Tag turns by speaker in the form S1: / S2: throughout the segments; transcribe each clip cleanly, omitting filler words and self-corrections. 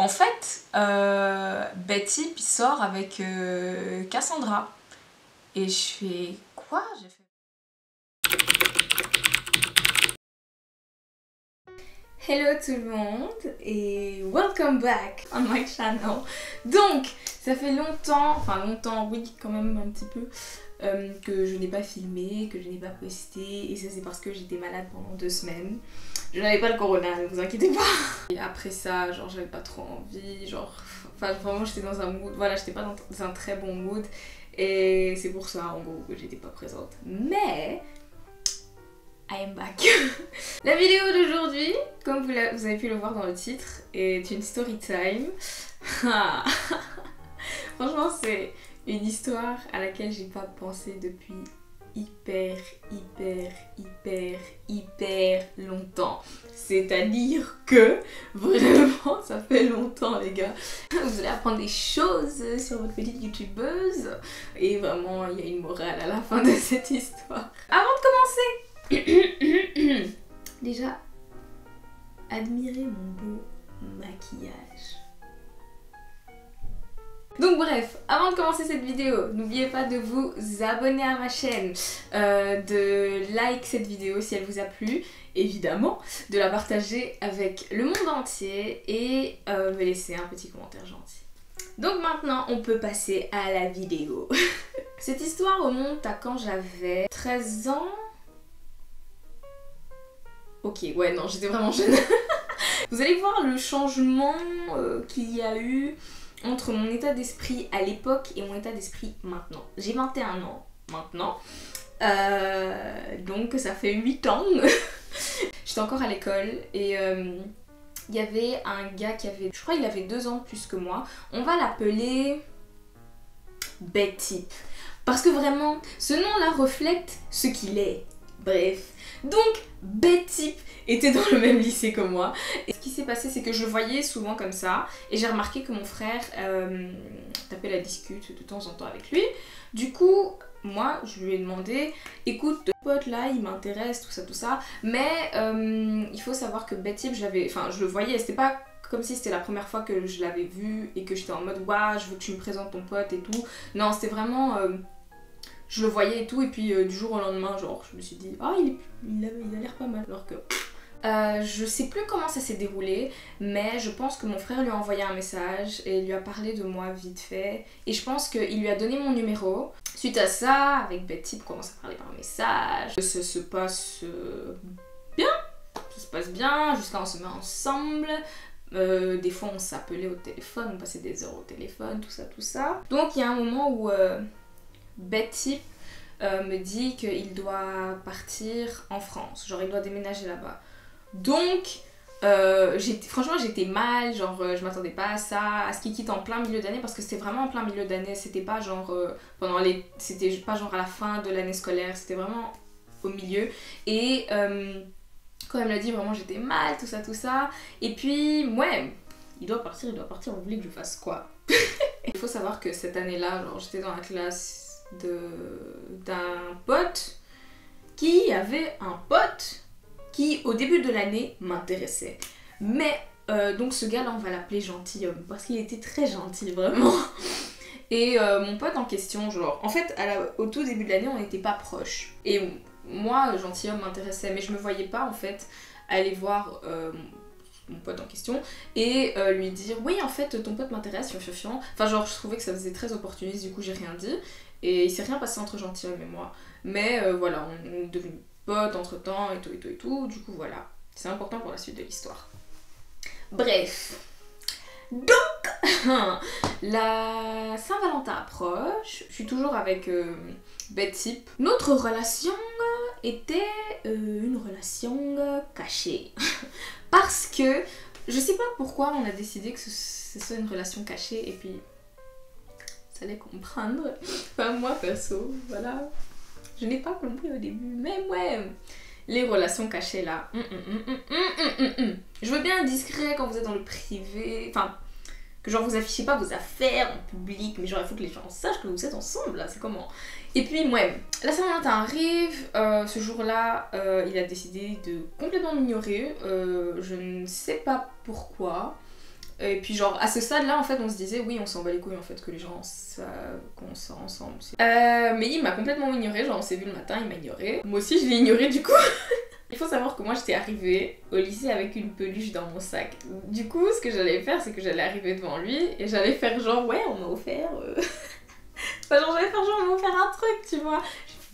S1: En fait, Betty sort avec Cassandra. Et je fais quoi? J'ai fait... Hello tout le monde et welcome back on my channel. Donc, ça fait longtemps, enfin longtemps, oui, quand même un petit peu, que je n'ai pas filmé, que je n'ai pas posté. Et ça, c'est parce que j'étais malade pendant 2 semaines. Je n'avais pas le corona, ne vous inquiétez pas. Et après ça, genre, j'avais pas trop envie, genre, enfin, vraiment, j'étais dans un mood, voilà, j'étais pas dans un très bon mood. Et c'est pour ça, en gros, que j'étais pas présente. Mais... I am back. La vidéo d'aujourd'hui, comme vous avez pu le voir dans le titre, est une story time. Franchement, c'est une histoire à laquelle j'ai pas pensé depuis hyper longtemps. C'est-à-dire que vraiment, ça fait longtemps, les gars. Vous allez apprendre des choses sur votre petite youtubeuse. Et vraiment, il y a une morale à la fin de cette histoire. Avant de commencer, déjà, admirez mon beau maquillage. Donc bref, avant de commencer cette vidéo, n'oubliez pas de vous abonner à ma chaîne, de like cette vidéo si elle vous a plu, évidemment, de la partager avec le monde entier et me laisser un petit commentaire gentil. Donc maintenant, on peut passer à la vidéo. Cette histoire remonte à quand j'avais 13 ans. Ok, ouais, non, j'étais vraiment jeune. Vous allez voir le changement qu'il y a eu entre mon état d'esprit à l'époque et mon état d'esprit maintenant. J'ai 21 ans maintenant, donc ça fait 8 ans. J'étais encore à l'école et il y avait un gars qui avait, je crois il avait 2 ans de plus que moi. On va l'appeler Betty. Parce que vraiment, ce nom-là reflète ce qu'il est. Bref. Donc, Betty était dans le même lycée que moi. Et ce qui s'est passé, c'est que je le voyais souvent comme ça. Et j'ai remarqué que mon frère tapait la discute de temps en temps avec lui. Du coup, moi, je lui ai demandé, écoute, ton pote là, il m'intéresse, tout ça. Mais il faut savoir que Betty, je le voyais, c'était pas comme si c'était la première fois que je l'avais vu et que j'étais en mode, waouh, je veux que tu me présentes ton pote et tout. Non, c'était vraiment... je le voyais et tout, et puis du jour au lendemain, genre, je me suis dit, ah, il a l'air pas mal. Alors que... je sais plus comment ça s'est déroulé, mais je pense que mon frère lui a envoyé un message et il lui a parlé de moi vite fait. Et je pense qu'il lui a donné mon numéro. Suite à ça, avec Betty, on commence à parler par message. Ça se passe bien. Ça se passe bien, jusqu'à on se met ensemble. Des fois on s'appelait au téléphone, on passait des heures au téléphone, tout ça. Donc il y a un moment où... Betty me dit qu'il doit partir en France, genre il doit déménager là-bas. Donc, franchement j'étais mal, genre je m'attendais pas à ça, à ce qu'il quitte en plein milieu d'année, parce que c'était vraiment en plein milieu d'année, c'était pas genre c'était pas genre à la fin de l'année scolaire, c'était vraiment au milieu. Et quand elle me l'a dit, vraiment j'étais mal, tout ça. Et puis, ouais, il doit partir, on voulait que je fasse quoi? Il faut savoir que cette année-là, genre j'étais dans la classe d'un pote qui avait un pote qui au début de l'année m'intéressait, mais donc ce gars là on va l'appeler gentilhomme parce qu'il était très gentil vraiment. Et mon pote en question, genre en fait au tout début de l'année on n'était pas proches et moi gentilhomme m'intéressait, mais je me voyais pas en fait aller voir mon pote en question et lui dire oui en fait ton pote m'intéresse, enfin genre je trouvais que ça faisait très opportuniste, du coup j'ai rien dit. Et il s'est rien passé entre gentilhomme et moi. Mais voilà, on est devenus potes entre temps et tout. Du coup, voilà. C'est important pour la suite de l'histoire. Bref. Donc, la Saint-Valentin approche. Je suis toujours avec Betty. Notre relation était une relation cachée. Parce que je sais pas pourquoi on a décidé que ce soit une relation cachée et puis... allez comprendre. Enfin moi perso, voilà. Je n'ai pas compris au début, mais ouais. Les relations cachées là. Je veux bien discret quand vous êtes dans le privé. Enfin, que genre vous affichez pas vos affaires en public, mais genre il faut que les gens sachent que vous êtes ensemble là, c'est comment. Et puis ouais, la Saint-Valentin arrive, ce jour-là, il a décidé de complètement m'ignorer. Je ne sais pas pourquoi. Et puis genre à ce stade là en fait on se disait oui on s'en bat les couilles en fait que les gens savent qu'on sort ensemble. Mais il m'a complètement ignoré, genre on s'est vu le matin, il m'a ignoré. Moi aussi je l'ai ignoré du coup. Il faut savoir que moi j'étais arrivée au lycée avec une peluche dans mon sac. Du coup ce que j'allais faire c'est que j'allais arriver devant lui et j'allais faire genre ouais on m'a offert... Enfin genre j'allais faire genre on m'a offert un truc tu vois.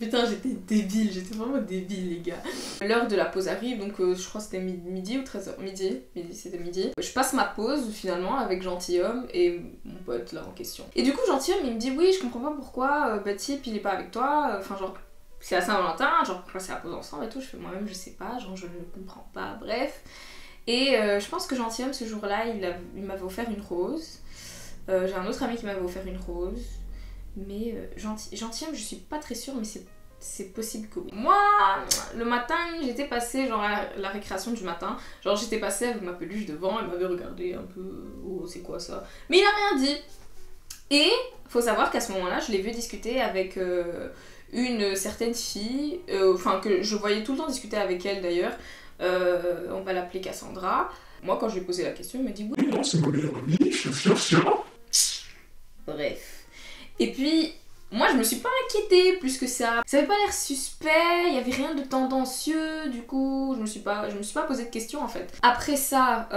S1: Putain j'étais débile, j'étais vraiment débile les gars. L'heure de la pause arrive donc je crois que c'était midi ou 13h. Midi, c'était midi. Je passe ma pause finalement avec Gentilhomme et mon pote là en question. Et du coup Gentilhomme il me dit oui je comprends pas pourquoi Betty il est pas avec toi. Enfin genre c'est à Saint-Valentin, genre pourquoi c'est la pause ensemble et tout. Je fais moi-même je sais pas, genre je ne comprends pas, bref. Et je pense que Gentilhomme ce jour-là il m'avait offert une rose. J'ai un autre ami qui m'avait offert une rose. Mais Gentilhomme, je suis pas très sûre, mais c'est possible que oui. Moi, le matin, j'étais passée, genre à la récréation du matin, genre j'étais passée avec ma peluche devant, elle m'avait regardé un peu, oh c'est quoi ça. Mais il a rien dit. Et faut savoir qu'à ce moment-là, je l'ai vu discuter avec une certaine fille, enfin que je voyais tout le temps discuter avec elle d'ailleurs, on va l'appeler Cassandra. Moi, quand je lui ai posé la question, il m'a dit oui. Non, c'est ma meilleure amie, bref. Et puis, moi je me suis pas inquiétée plus que ça. Ça avait pas l'air suspect, il y avait rien de tendancieux, du coup je me suis pas posé de questions en fait. Après ça,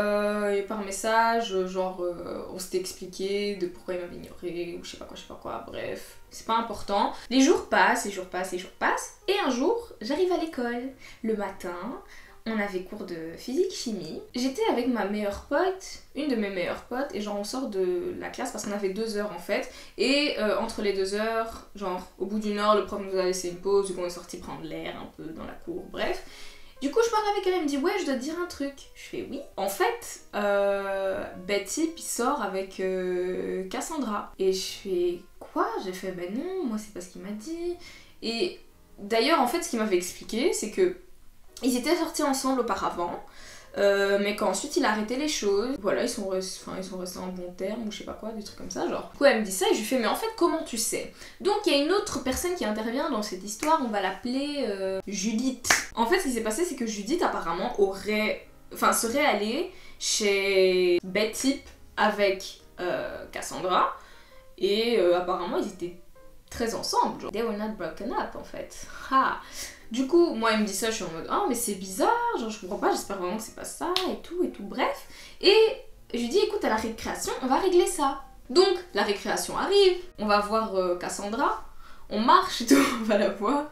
S1: par message, genre on s'était expliqué de pourquoi il m'avait ignoré ou je sais pas quoi, bref. C'est pas important. Les jours passent, et un jour j'arrive à l'école le matin. On avait cours de physique-chimie. J'étais avec ma meilleure pote, une de mes meilleures potes, et genre on sort de la classe parce qu'on avait 2 heures en fait. Et entre les 2 heures, genre au bout d'une heure, le prof nous a laissé une pause, du coup on est sorti prendre l'air un peu dans la cour, bref. Du coup je parle avec elle, elle me dit ouais je dois te dire un truc. Je fais oui. En fait, Betty puis sort avec Cassandra. Et je fais quoi? J'ai fait ben non, moi c'est pas ce qu'il m'a dit. Et d'ailleurs en fait ce qu'il m'avait expliqué c'est que ils étaient sortis ensemble auparavant, mais qu'ensuite il a arrêté les choses. Voilà, ils sont restés en bons termes ou je sais pas quoi, des trucs comme ça genre. Du coup elle me dit ça et je lui fais mais en fait comment tu sais? Donc il y a une autre personne qui intervient dans cette histoire, on va l'appeler Judith. En fait ce qui s'est passé c'est que Judith apparemment serait allée chez Betty avec Cassandra et apparemment ils étaient très ensemble, genre. They were not broken up en fait. Ha. Du coup, moi, il me dit ça, je suis en mode oh, mais c'est bizarre, genre je comprends pas, j'espère vraiment que c'est pas ça, et tout, bref. Et je lui dis écoute, à la récréation, on va régler ça. Donc, la récréation arrive, on va voir Cassandra, on marche et tout, on va la voir.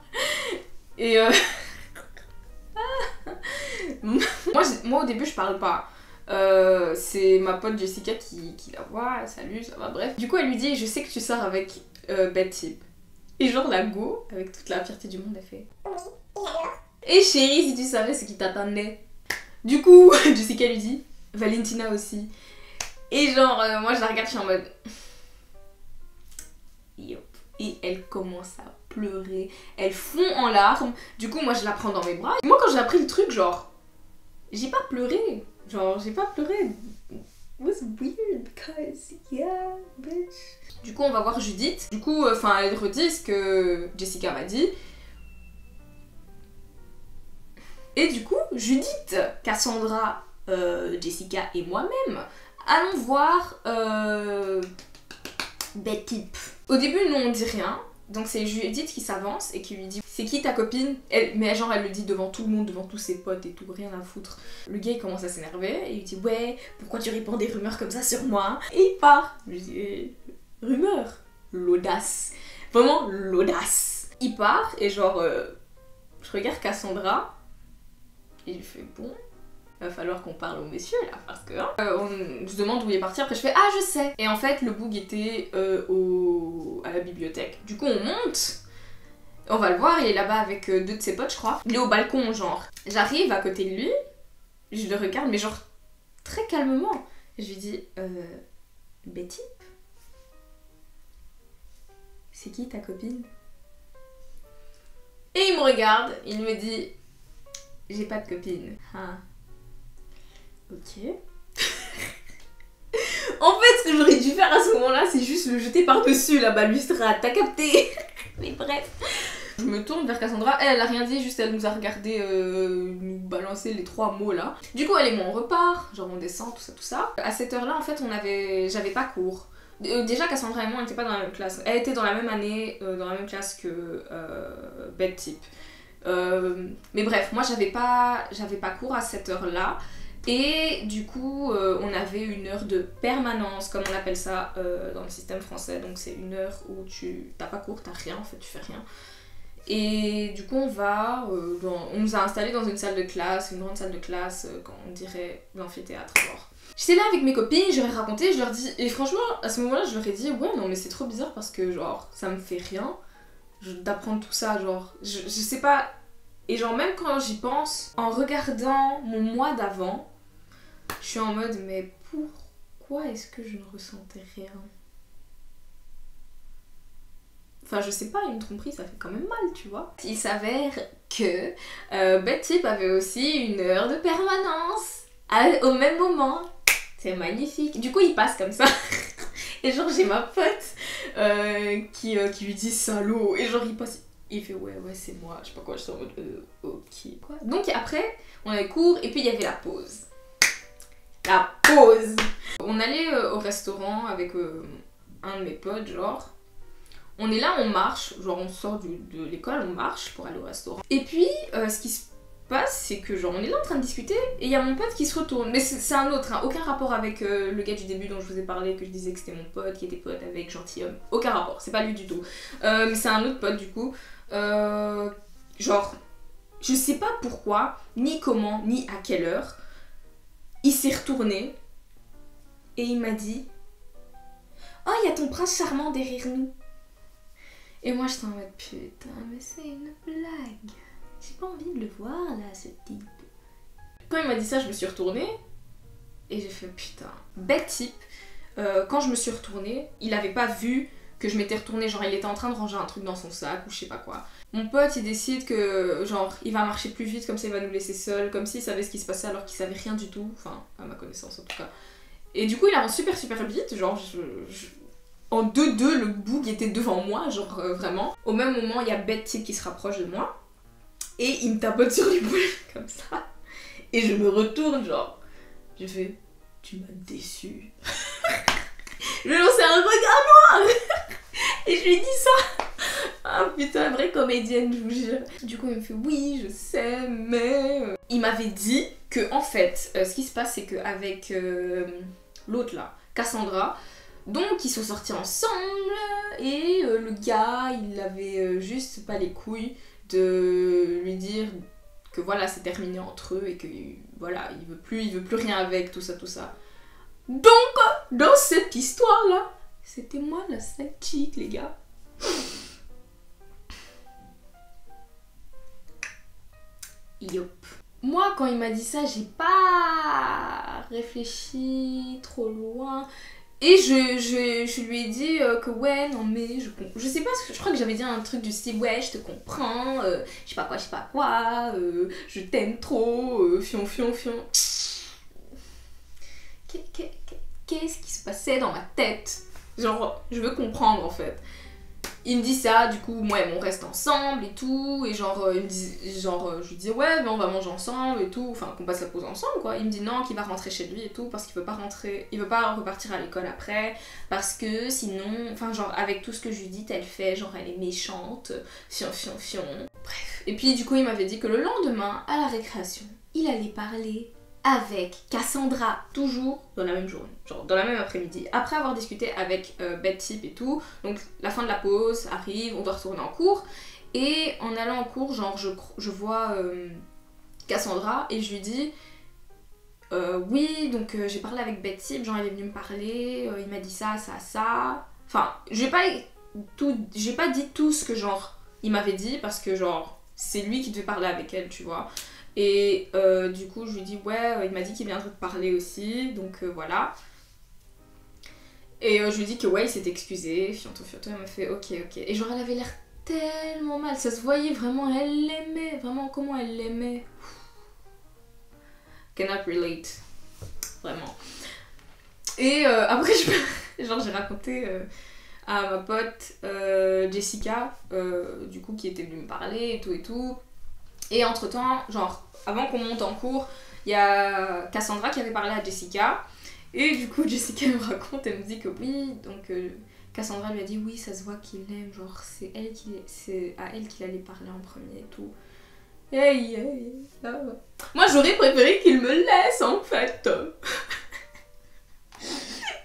S1: Et moi, au début, je parle pas. C'est ma pote Jessica qui la voit, salut, ça va, bref. Du coup, elle lui dit je sais que tu sors avec Betty. Et genre la go, avec toute la fierté du monde, elle fait oui, et alors? Et chérie, si tu savais ce qui t'attendait. Du coup, Jessica lui dit, Valentina aussi. Et genre, moi je la regarde, je suis en mode... Yop. Et elle commence à pleurer, elle fond en larmes. Du coup, moi je la prends dans mes bras. Moi quand j'ai appris le truc, genre, j'ai pas pleuré. It was weird because, yeah, bitch. Du coup, on va voir Judith. Du coup, elle redit ce que Jessica m'a dit. Et du coup, Judith, Cassandra, Jessica et moi-même allons voir Betty. Au début, nous on dit rien. Donc c'est Judith qui s'avance et qui lui dit c'est qui ta copine? Mais genre elle le dit devant tout le monde, devant tous ses potes et tout, rien à foutre. Le gars il commence à s'énerver et il dit ouais pourquoi tu répands des rumeurs comme ça sur moi? Et il part. Je lui dis rumeurs? L'audace. Vraiment l'audace. Il part et genre je regarde Cassandra et je fais bon il va falloir qu'on parle au messieurs là parce que on se demande où il est parti, après je fais ah je sais. Et en fait le boug était à la bibliothèque. Du coup on monte, on va le voir, il est là-bas avec 2 de ses potes je crois. Il est au balcon genre. J'arrive à côté de lui, je le regarde mais genre très calmement. Je lui dis Betty, c'est qui ta copine? Et il me regarde, il me dit j'ai pas de copine. Ah. Ok. En fait, ce que j'aurais dû faire à ce moment-là, c'est juste le jeter par-dessus la balustrade. T'as capté? Mais bref. Je me tourne vers Cassandra, elle a rien dit, juste elle nous a regardé nous balancer les 3 mots là. Du coup elle et moi on repart, genre on descend, tout ça tout ça. À cette heure là en fait j'avais pas cours. Déjà Cassandra et moi on n'était pas dans la même classe. Elle était dans la même année, dans la même classe que Bête Type. Mais bref, moi j'avais pas cours à cette heure là. Et du coup on avait une heure de permanence comme on appelle ça dans le système français. Donc c'est une heure où tu t'as pas cours, t'as rien en fait, tu fais rien. Et du coup on va, on nous a installés dans une salle de classe, une grande salle de classe, quand on dirait l'amphithéâtre genre. J'étais là avec mes copines, je leur ai raconté, je leur dis, et franchement à ce moment-là je leur ai dit ouais non mais c'est trop bizarre parce que genre ça me fait rien d'apprendre tout ça, genre je sais pas. Et genre même quand j'y pense, en regardant mon mois d'avant, je suis en mode mais pourquoi est-ce que je ne ressentais rien? Enfin je sais pas, une tromperie ça fait quand même mal tu vois. Il s'avère que Bête Type avait aussi une heure de permanence au même moment. C'est magnifique. Du coup il passe comme ça. Et genre j'ai ma pote qui lui dit salaud. Et genre il passe... Il fait ouais c'est moi, je sais pas quoi, je suis en mode ok quoi. Donc après on avait cours et puis il y avait la pause. La pause. On allait au restaurant avec un de mes potes genre. On est là, on marche, genre on sort de l'école, on marche pour aller au restaurant. Et puis ce qui se passe c'est que genre on est là en train de discuter et il y a mon pote qui se retourne. Mais c'est un autre, hein, aucun rapport avec le gars du début dont je vous ai parlé, que je disais que c'était mon pote, qui était pote avec Gentilhomme. Aucun rapport, c'est pas lui du tout. Mais c'est un autre pote du coup. Genre, je sais pas pourquoi, ni comment, ni à quelle heure, il s'est retourné et il m'a dit oh, il y a ton prince charmant derrière nous. Et moi j'étais en mode putain, mais c'est une blague. J'ai pas envie de le voir là, ce type. Quand il m'a dit ça, je me suis retournée et j'ai fait putain. Bête Type, quand je me suis retournée, il avait pas vu que je m'étais retournée, genre il était en train de ranger un truc dans son sac ou je sais pas quoi. Mon pote il décide que genre il va marcher plus vite, comme ça il va nous laisser seuls, comme s'il savait ce qui se passait alors qu'il savait rien du tout, enfin à ma connaissance en tout cas. Et du coup il avance super vite, genre en 2-2 le boug était devant moi, genre vraiment. Au même moment il y a Bête Type qui se rapproche de moi et il me tapote sur l'épaule comme ça. Et je me retourne genre, je fais tu m'as déçu. Je lui ai lancé un regard noir. Et je lui ai dit ça. Ah putain, vraie comédienne, je vous jure. Du coup, il me fait oui, je sais, mais... Il m'avait dit que, en fait, ce qui se passe, c'est qu'avec l'autre là, Cassandra, donc ils sont sortis ensemble et le gars, il avait juste pas les couilles de lui dire que voilà, c'est terminé entre eux et que voilà, il veut plus rien avec, tout ça. Donc, dans cette histoire-là, c'était moi la side chick, les gars. Yop. Moi, quand il m'a dit ça, j'ai pas réfléchi trop loin. Et je lui ai dit que ouais, non mais je sais pas, je crois que j'avais dit un truc du style ouais, je te comprends, je sais pas quoi, je t'aime trop, fion. Qu'est-ce qui se passait dans ma tête? Genre, je veux comprendre en fait. Il me dit ça, du coup, moi on reste ensemble et tout, et genre, il me dit, genre, je lui dis ouais, mais on va manger ensemble et tout, enfin qu'on passe la pause ensemble quoi. Il me dit non, qu'il va rentrer chez lui et tout, parce qu'il veut pas rentrer, il veut pas repartir à l'école après, parce que sinon, enfin genre, avec tout ce que Judith elle fait, genre elle est méchante, fion. Bref. Et puis du coup, il m'avait dit que le lendemain, à la récréation, il allait parler avec Cassandra, toujours dans la même journée, genre dans la même après-midi, après avoir discuté avec Bête Type et tout. Donc la fin de la pause arrive, on doit retourner en cours, et en allant en cours, genre je vois Cassandra et je lui dis oui, donc j'ai parlé avec Bête Type, genre il est venu me parler, il m'a dit ça. Enfin, j'ai pas dit tout ce que genre il m'avait dit, parce que genre c'est lui qui devait parler avec elle, tu vois. Et du coup je lui dis ouais, il m'a dit qu'il viendrait te parler aussi, donc voilà. Et je lui dis que ouais, il s'est excusé, fianto, elle m'a fait ok. Et genre elle avait l'air tellement mal, ça se voyait vraiment, elle l'aimait, vraiment comment elle l'aimait. Cannot relate, vraiment. Et après j'ai raconté à ma pote Jessica, du coup qui était venue me parler et tout. Et entre temps, genre avant qu'on monte en cours, il y a Cassandra qui avait parlé à Jessica. Et du coup Jessica me raconte, elle me dit que oui, donc Cassandra lui a dit oui, ça se voit qu'il l'aime, genre c'est à elle qu'il allait parler en premier et tout. Hey, ah ouais. Moi j'aurais préféré qu'il me laisse en fait.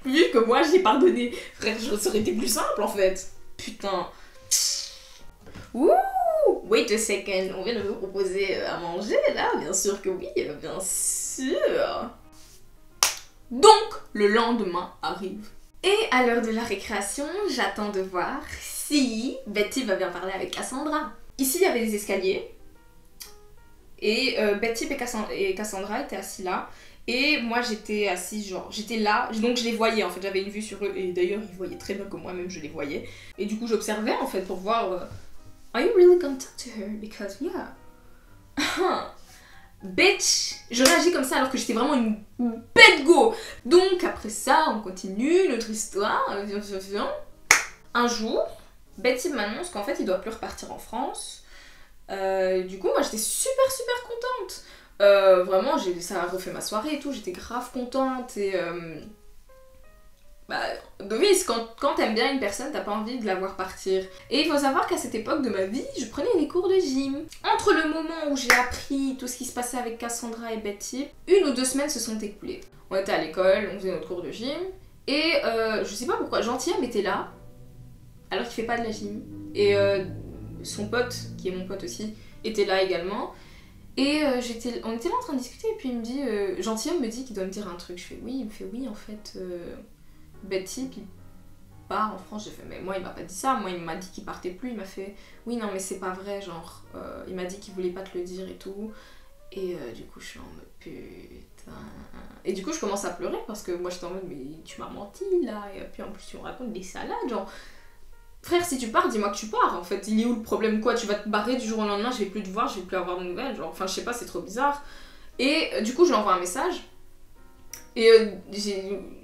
S1: Vu que moi j'ai pardonné, frère, ça aurait été plus simple en fait. Putain. Ouh, wait a second, on vient de me proposer à manger là, bien sûr que oui, bien sûr. Donc le lendemain arrive. Et à l'heure de la récréation, j'attends de voir si Betty va bien parler avec Cassandra. Ici il y avait des escaliers. Et Betty et Cassandra étaient assis là. Et moi j'étais assise, genre j'étais là, donc je les voyais en fait, j'avais une vue sur eux. Et d'ailleurs ils voyaient très bien que moi-même je les voyais. Et du coup j'observais en fait pour voir Are you really gonna talk to her? Because yeah. Bitch! Je réagis comme ça alors que j'étais vraiment une bête go. Donc après ça on continue notre histoire. Un jour, Betty m'annonce qu'en fait il doit plus repartir en France. Du coup moi j'étais super contente, vraiment ça a refait ma soirée et tout, j'étais grave contente. Et d'office, quand t'aimes bien une personne t'as pas envie de la voir partir. Et il faut savoir qu'à cette époque de ma vie je prenais des cours de gym. Entre le moment où j'ai appris tout ce qui se passait avec Cassandra et Betty, 1 ou 2 semaines se sont écoulées. On était à l'école, on faisait notre cours de gym et je sais pas pourquoi Gentilhomme était là alors qu'il fait pas de la gym. Et son pote, qui est mon pote aussi, était là également. Et on était là en train de discuter et puis il me dit, Gentilhomme me dit qu'il doit me dire un truc. Je fais oui, il me fait oui en fait, Betty puis part en France. J'ai fait mais moi il m'a pas dit ça, moi il m'a dit qu'il partait plus, il m'a fait oui non mais c'est pas vrai, genre il m'a dit qu'il voulait pas te le dire et tout. Et du coup je suis en mode putain. Et du coup je commence à pleurer parce que moi j'étais en mode mais tu m'as menti là, et puis en plus tu me racontes des salades genre. Frère, si tu pars, dis-moi que tu pars. En fait, il est où le problème quoi? Tu vas te barrer du jour au lendemain, je vais plus te voir, je vais plus avoir de nouvelles. Genre, enfin, je sais pas, c'est trop bizarre. Et du coup, je lui envoie un message. Et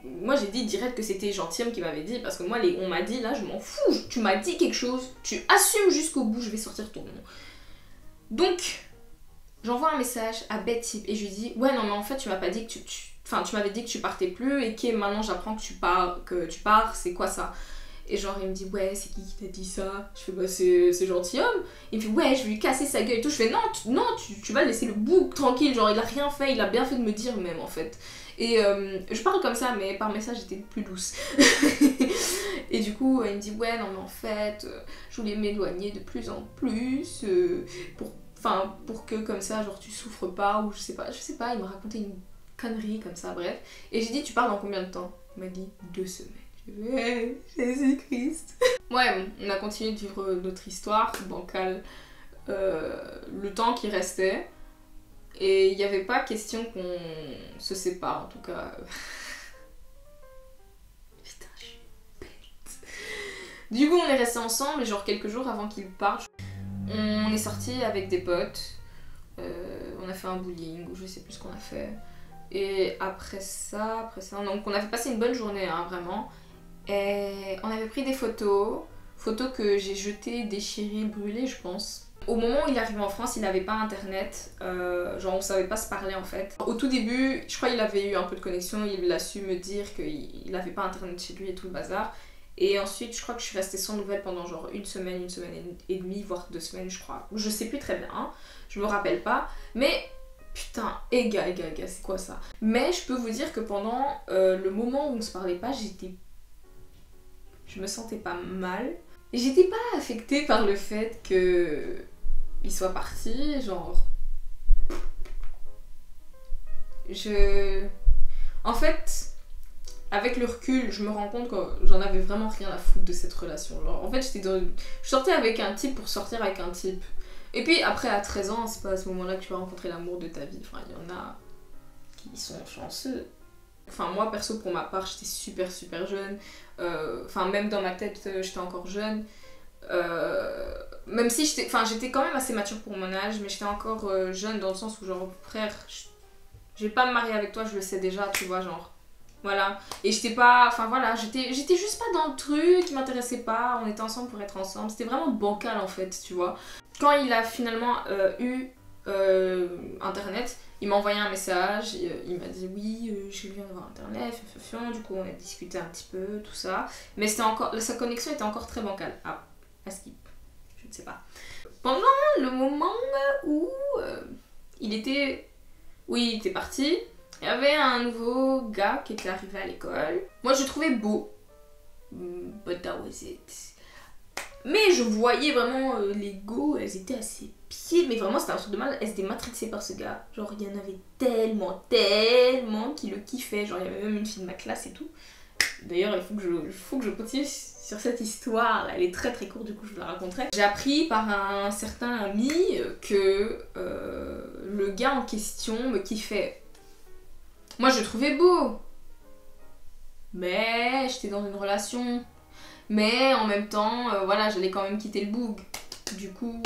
S1: moi, j'ai dit direct que c'était Gentilhomme qui m'avait dit. Parce que moi, on m'a dit, là, je m'en fous. Tu m'as dit quelque chose, tu assumes jusqu'au bout, je vais sortir ton nom. Donc, j'envoie un message à Betty et je lui dis ouais, non, mais en fait, tu m'as pas dit que Enfin, tu m'avais dit que tu partais plus et que maintenant j'apprends que tu pars, c'est quoi ça? Et genre il me dit ouais c'est qui t'a dit ça? Je fais bah c'est Gentilhomme. Il me fait ouais je vais lui casser sa gueule et tout. Je fais non tu vas laisser le bouc tranquille, genre il a rien fait, il a bien fait de me dire même en fait. Et je parle comme ça mais par message j'étais plus douce. Et du coup il me dit ouais non mais en fait je voulais m'éloigner de plus en plus pour que comme ça genre tu souffres pas ou je sais pas, il m'a raconté une connerie comme ça bref. Et j'ai dit tu pars dans combien de temps? Il m'a dit 2 semaines. Ouais, Jésus-Christ. Ouais, on a continué de vivre notre histoire bancale le temps qui restait. Et il n'y avait pas question qu'on se sépare en tout cas. Putain, je suis bête. Du coup, on est restés ensemble et genre quelques jours avant qu'il parte, on est sortis avec des potes. On a fait un bowling ou je sais plus ce qu'on a fait. Et après ça, donc on avait passé une bonne journée, hein, vraiment. Et on avait pris des photos que j'ai jetées, déchirées, brûlées je pense. Au moment où il est arrivé en France, il n'avait pas internet, genre on savait pas se parler en fait. Au tout début, je crois qu'il avait eu un peu de connexion, il a su me dire qu'il n'avait pas internet chez lui et tout le bazar. Et ensuite, je crois que je suis restée sans nouvelles pendant genre une semaine et demie, voire 2 semaines je crois. Je sais plus très bien, hein, je me rappelle pas. Mais putain, éga, c'est quoi ça? Mais je peux vous dire que pendant le moment où on se parlait pas, je me sentais pas mal. J'étais pas affectée par le fait que il soit parti, genre... En fait, avec le recul, je me rends compte que j'en avais vraiment rien à foutre de cette relation. Genre, en fait, je sortais avec un type pour sortir avec un type. Et puis après, à 13 ans, c'est pas à ce moment-là que tu vas rencontrer l'amour de ta vie. Enfin, il y en a qui sont chanceux. Enfin, moi, perso, pour ma part, j'étais super jeune. Enfin, même dans ma tête, j'étais encore jeune. Même si j'étais quand même assez mature pour mon âge, mais j'étais encore jeune dans le sens où, genre, frère, je vais pas me marier avec toi, je le sais déjà, tu vois, genre. Voilà. Et j'étais pas... Enfin voilà, j'étais juste pas dans le truc, il m'intéressait pas, on était ensemble pour être ensemble. C'était vraiment bancal en fait, tu vois. Quand il a finalement eu internet, il m'a envoyé un message, il m'a dit oui, je viens d'avoir internet, du coup on a discuté un petit peu, tout ça. Mais c'était encore, sa connexion était encore très bancale. Ah, à skip, je ne sais pas. Pendant le moment où il était parti, il y avait un nouveau gars qui était arrivé à l'école. Moi je le trouvais beau, but that was it. Mais je voyais vraiment les go, elles étaient à ses pieds, mais vraiment c'était un truc de mal, elles étaient matrixées par ce gars. Genre il y en avait tellement qui le kiffaient, genre il y avait même une fille de ma classe et tout. D'ailleurs il faut que je continue sur cette histoire, elle est très très courte, du coup je vous la raconterai. J'ai appris par un certain ami que le gars en question me kiffait. Moi je le trouvais beau, mais j'étais dans une relation. Mais en même temps, voilà, j'allais quand même quitter le boug. Du coup...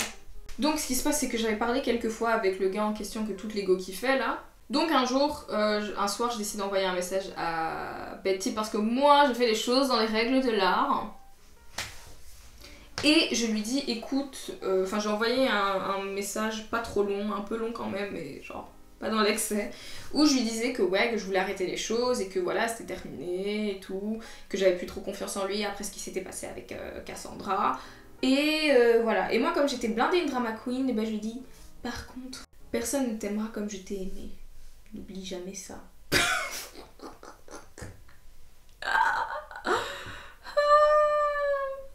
S1: Donc ce qui se passe, c'est que j'avais parlé quelques fois avec le gars en question que toutes les go kiffaient là. Donc un jour, un soir, je décide d'envoyer un message à Betty parce que moi, je fais les choses dans les règles de l'art. Et je lui dis, écoute, enfin j'ai envoyé un message pas trop long, un peu long quand même, mais genre pas dans l'excès, où je lui disais que ouais, que je voulais arrêter les choses et que voilà, c'était terminé et tout, que j'avais plus trop confiance en lui après ce qui s'était passé avec Cassandra. Et voilà, et moi comme j'étais blindée une drama queen, et ben je lui dis, par contre, personne ne t'aimera comme je t'ai aimé. N'oublie jamais ça.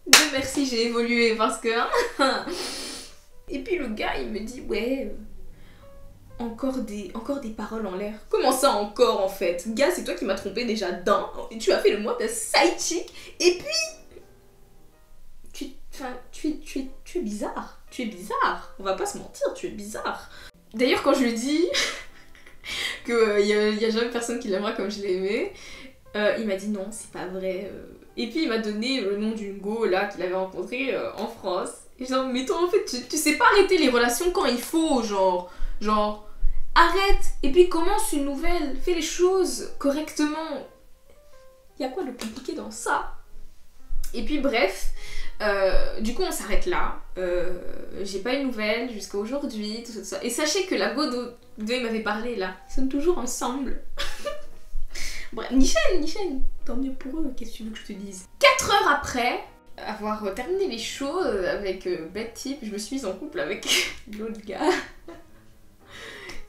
S1: Dieu merci, j'ai évolué parce que... Et puis le gars, il me dit, ouais... Encore des paroles en l'air. Comment ça encore en fait? Gars, c'est toi qui m'as trompé déjà d'un. Tu as fait le moi ta side chick. Et puis... Tu es bizarre. Tu es bizarre. On va pas se mentir, tu es bizarre. D'ailleurs, quand je lui dis qu'il y a jamais personne qui l'aimera comme je l'ai aimé, il m'a dit non, c'est pas vrai. Et puis il m'a donné le nom d'une go là qu'il avait rencontrée en France. Et genre, mais toi en fait, tu sais pas arrêter les relations quand il faut, genre... Arrête et puis commence une nouvelle, fais les choses correctement. Y a quoi de compliqué dans ça? Et puis bref, du coup on s'arrête là. J'ai pas eu de nouvelles jusqu'à aujourd'hui, tout ça. Et sachez que la go dont il m'avait parlé là, ils sont toujours ensemble. Bref, Nichen, tant mieux pour eux, qu'est-ce que tu veux que je te dise? 4 heures après avoir terminé les choses avec Betty, je me suis mise en couple avec l'autre gars.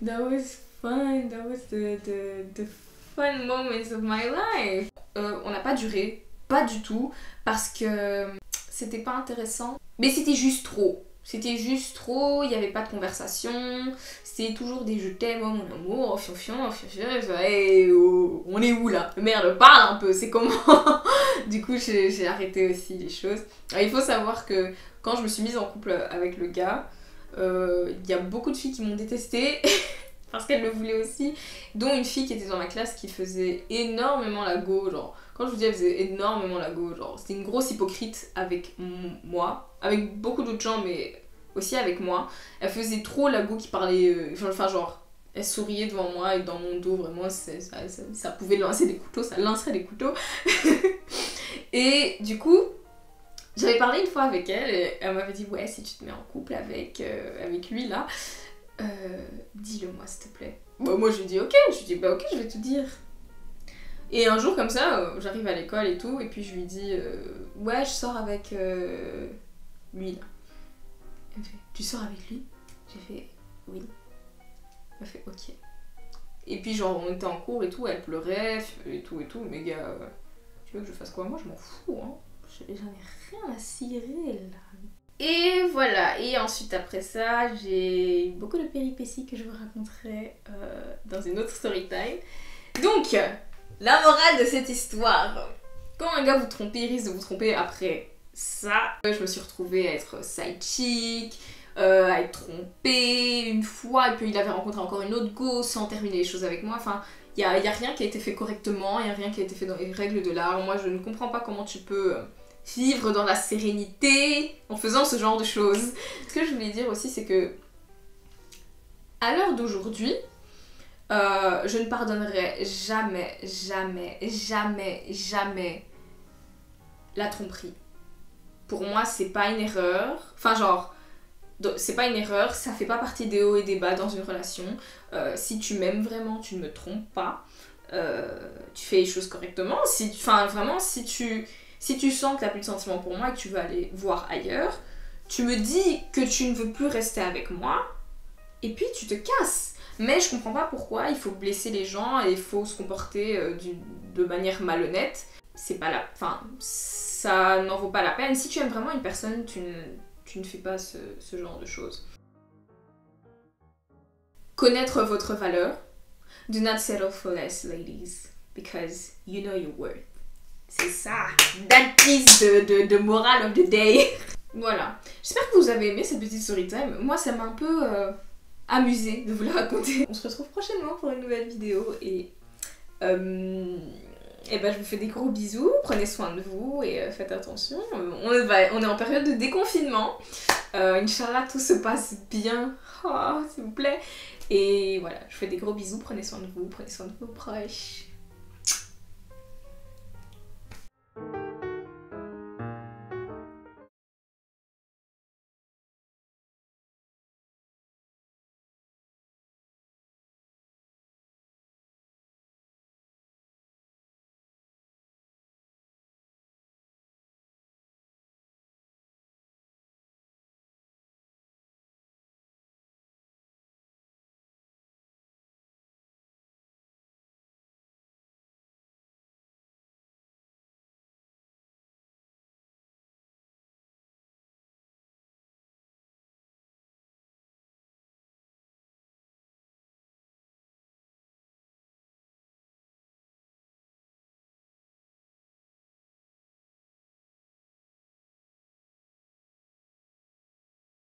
S1: That was fun, that was the fun moments of my life. On n'a pas duré, pas du tout, parce que c'était pas intéressant. Mais c'était juste trop. C'était juste trop, il n'y avait pas de conversation, c'était toujours des je t'aime, oh mon amour, oh fion, hey, oh, on est où là? Merde, parle un peu, c'est comment? Du coup, j'ai arrêté aussi les choses. Alors, il faut savoir que quand je me suis mise en couple avec le gars, y a beaucoup de filles qui m'ont détestée parce qu'elles le voulaient aussi, dont une fille qui était dans ma classe qui faisait énormément la go, genre quand je vous dis elle faisait énormément la go, genre c'était une grosse hypocrite avec moi, avec beaucoup d'autres gens mais aussi avec moi. Elle faisait trop la go qui parlait, enfin genre elle souriait devant moi et dans mon dos vraiment ça pouvait lancer des couteaux, ça lancerait des couteaux. Et du coup j'avais parlé une fois avec elle et elle m'avait dit ouais si tu te mets en couple avec lui là, dis-le moi s'il te plaît. Bah moi je lui dis ok, je vais te dire. Et un jour comme ça, j'arrive à l'école et tout et puis je lui dis ouais je sors avec lui là. Elle me fait tu sors avec lui? J'ai fait oui. Elle fait ok. Et puis genre on était en cours et tout, elle pleurait et tout, mais gars, tu veux que je fasse quoi? Moi je m'en fous hein. J'en ai rien à cirer là. Et voilà, et ensuite après ça, j'ai eu beaucoup de péripéties que je vous raconterai dans une autre story time. Donc, la morale de cette histoire. Quand un gars vous trompe, il risque de vous tromper après ça. Je me suis retrouvée à être side chick, à être trompée une fois, et puis il avait rencontré encore une autre go sans terminer les choses avec moi. Enfin, il y a rien qui a été fait correctement, il y a rien qui a été fait dans les règles de l'art. Moi, je ne comprends pas comment tu peux vivre dans la sérénité en faisant ce genre de choses. Ce que je voulais dire aussi, c'est que à l'heure d'aujourd'hui, Je ne pardonnerai jamais, jamais, jamais, jamais la tromperie. Pour moi, c'est pas une erreur. Enfin, genre, c'est pas une erreur, ça fait pas partie des hauts et des bas dans une relation. Si tu m'aimes vraiment, tu ne me trompes pas. Tu fais les choses correctement. Enfin, vraiment, si tu sens que t'as plus de sentiments pour moi et que tu veux aller voir ailleurs, tu me dis que tu ne veux plus rester avec moi, et puis tu te casses. Mais je comprends pas pourquoi il faut blesser les gens et il faut se comporter de manière malhonnête. C'est pas la... Enfin, ça n'en vaut pas la peine. Si tu aimes vraiment une personne, tu ne fais pas ce genre de choses. Connaître votre valeur. Do not settle for less, ladies, because you know your worth. C'est ça, that is the moral of the day. Voilà, j'espère que vous avez aimé cette petite story time. Moi, ça m'a un peu amusée de vous la raconter. On se retrouve prochainement pour une nouvelle vidéo et ben, je vous fais des gros bisous. Prenez soin de vous et faites attention. On est en période de déconfinement. Inch'Allah, tout se passe bien. Oh, s'il vous plaît. Et voilà, je vous fais des gros bisous. Prenez soin de vous, prenez soin de vos proches.